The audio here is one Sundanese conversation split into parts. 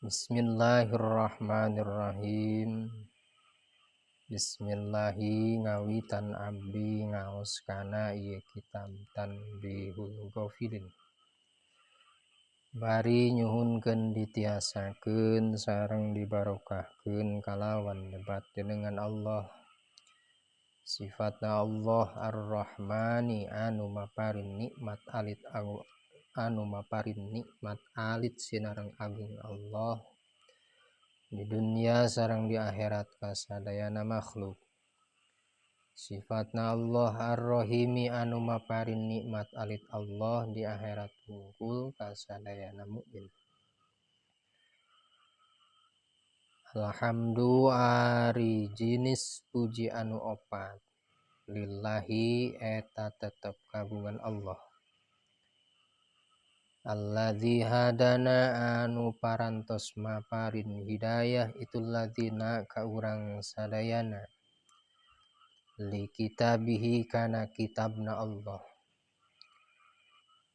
Bismillahirrahmanirrahim. Bismillahi ngawitan abdi ngaos kana ieu kitab Tanbihul Ghafilin. Bari nyuhunkeun ditiasakeun sareng dibarokahkeun kalawan lebat deungan Allah. Sifatna Allah Ar-Rahmani anu maparin nikmat alit sinareng agung Allah di dunia sareng di akhirat kasadayana makhluk. Sifatna Allah Ar-Rahimi anu maparin nikmat alit Allah di akhirat hungkul kasadayana mukmin. Alhamdu ari jinis puji anu opat lillahi eta tetep kagungan Allah. Alladzi hadana anu parantos maparin hidayah itu ladzina ka urang sadayana li kitabihi kana kitabna Allah.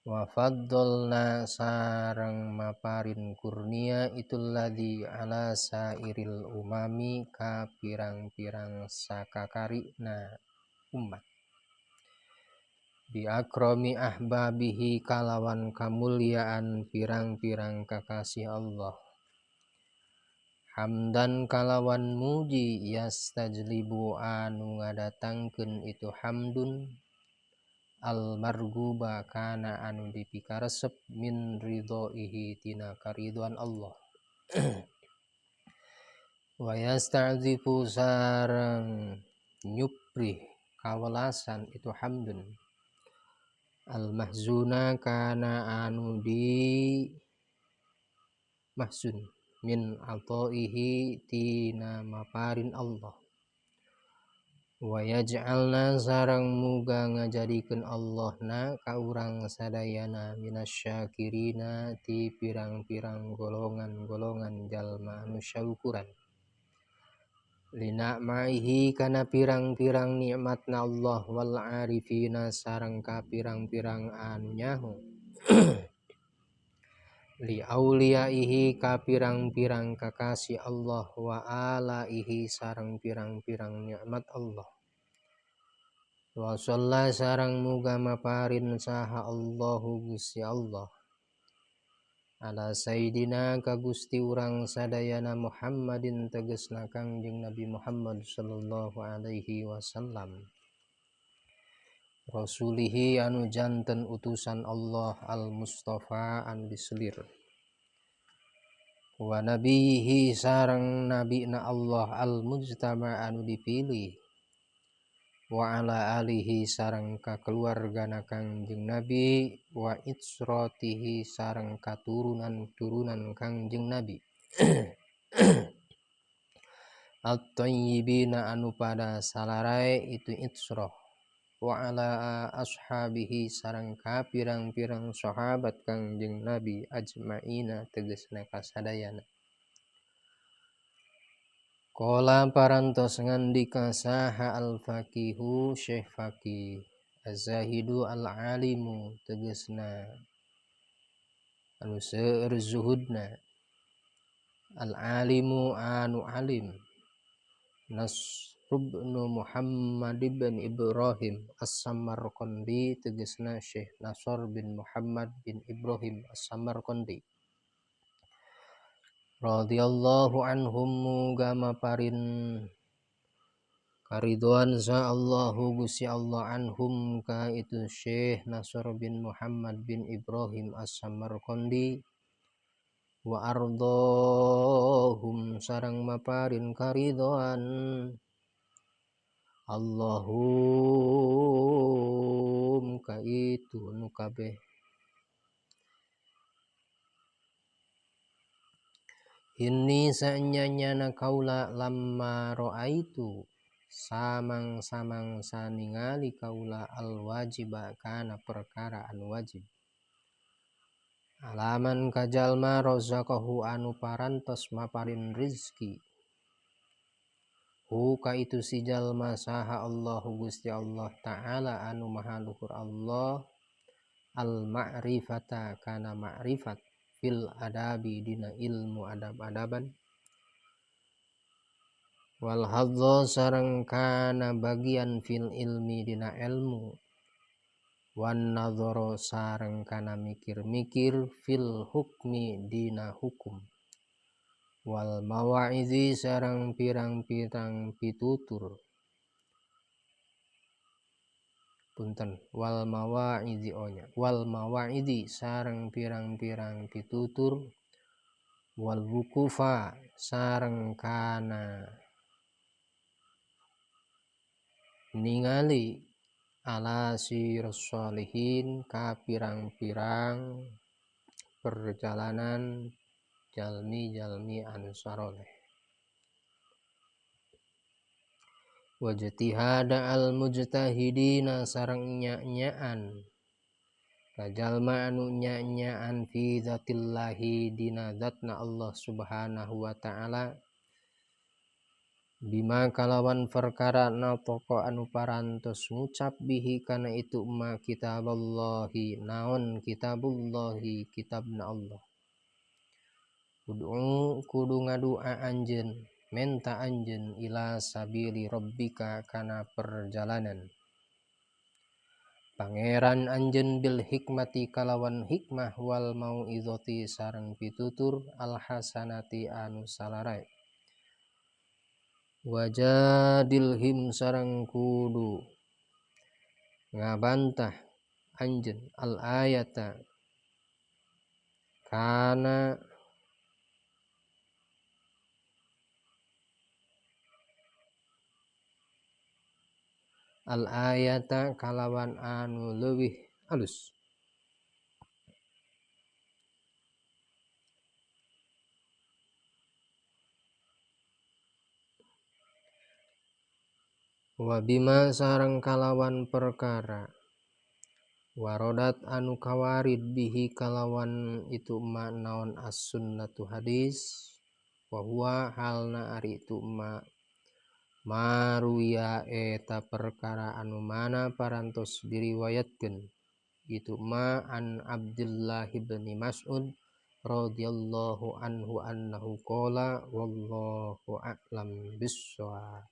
Wa faddalna sareng maparin kurnia itu ladzi ala sairil umami ka pirang-pirang sakakarina umat. Bi akrami ahbabihi kalawan kamuliaan pirang-pirang kakasih Allah. Hamdan kalawan muji yastajlibu anu ngadatangkeun itu hamdun al marguba kana anu dipikaresep min ridhoihi tina karidhoan Allah. Wa yasta'dzifu sareng nyuprih kawelasan itu hamdun al mahzuna kana anu di mahzun min ataihi tina maparin Allah. Wa yaj'alna sareng muga ngajadikeun Allahna ka urang sadayana minasyakirina ti pirang-pirang golongan-golongan jalma anu syukuran. Lina maihi kana pirang-pirang nikmatna Allah wal arifina sareng ka pirang-pirang anu nyaho. Li auliyaihi ka pirang-pirang kakasih Allah wa alaihi sareng pirang-pirang nikmat Allah. Wa shalla sareng muga maparin saha Allahu Gusti Allah ala sayyidina ka Gusti urang sadayana Muhammadin tegasna Kangjeng Nabi Muhammad sallallahu alaihi wasallam. Rasulihi anu janten utusan Allah al-Mustafa anu diselir. Wa nabihi sareng nabina Allah al-Mujtaba anu dipilih. Wa ala alihi sareng ka keluargana Kangjeng Nabi wa itsrotihi sareng katurunan-turunan Kangjeng Nabi. At-tayyibina anu pada salarae itu itsroh. Wa ala ashabihi sareng ka pirang-pirang sahabat Kangjeng Nabi ajmaina tegasna kasadayana. Qala parantos ngandika saha al-faqihu Syekh Faqih az-zahidu al-alimu tegasna anu seueur zuhudna al-alimu anu alim Nasrubnu Muhammad bin Ibrahim as-Samarqandi tegasna Syekh Nasr bin Muhammad bin Ibrahim as-Samarqandi radhiyallahu anhum muga maparin karidhoan sa Allahu Gusti Allah anhum ka itu Syekh Nasr bin Muhammad bin Ibrahim as-Samarqandi wa ardhahum sareng maparin karidhoan Allahum ka itu nu kabeh. Inni sanyanyana kaula lamma ra'aitu samang-samang saningali kaula al-wajiba kana perkara anu wajib. Alaman kajalma razaqahu anu parantos maparin rizki. Hu ka itu si jalma saha Allahu Gusti Allah Ta'ala anu maha luhur Allah al-ma'rifata kana ma'rifat fil adabi dina ilmu adab-adaban, wal hadza sareng kana bagian fil ilmi dina ilmu, wan nadhara sareng kana mikir-mikir fil hukmi dina hukum, wal mawaizi sareng pirang-pirang pitutur. Wal mawaizi sareng pirang-pirang pitutur, wal wukufa sareng kana ningali ala sirus sholihin ka pirang-pirang perjalanan jalmi-jalmi anu saleh. Wajtihada al mujtahidina sareng nya-nyaan kajalma anu nya-nyaan fi dzatillahi dina zatna Allah subhanahu wa ta'ala, bima kalawan perkara natoko anu parantos ngucap bihi kana itu ma kitaballahi naon kitabullahi kitabna Allah. Kudu ngadua anjeun menta anjeun ila sabili rabbika kana perjalanan pangeran anjeun bil hikmati kalawan hikmah, wal mauizati sareng pitutur al hasanati anu salarae. Wajadilhim sareng kudu ngabantah anjeun al ayata kana al ayata kalawan anu leuwih alus. Wabima sareng kalawan perkara warodat anu kawarid bihi kalawan itu ma naon as-sunnatu hadis, wa huwa halna ari itu ma maruya eta perkara anu mana parantos diriwayatkeun itu ma an Abdullah bin Mas'ud radhiyallahu anhu annahu qala wallahu a'lam bissawab.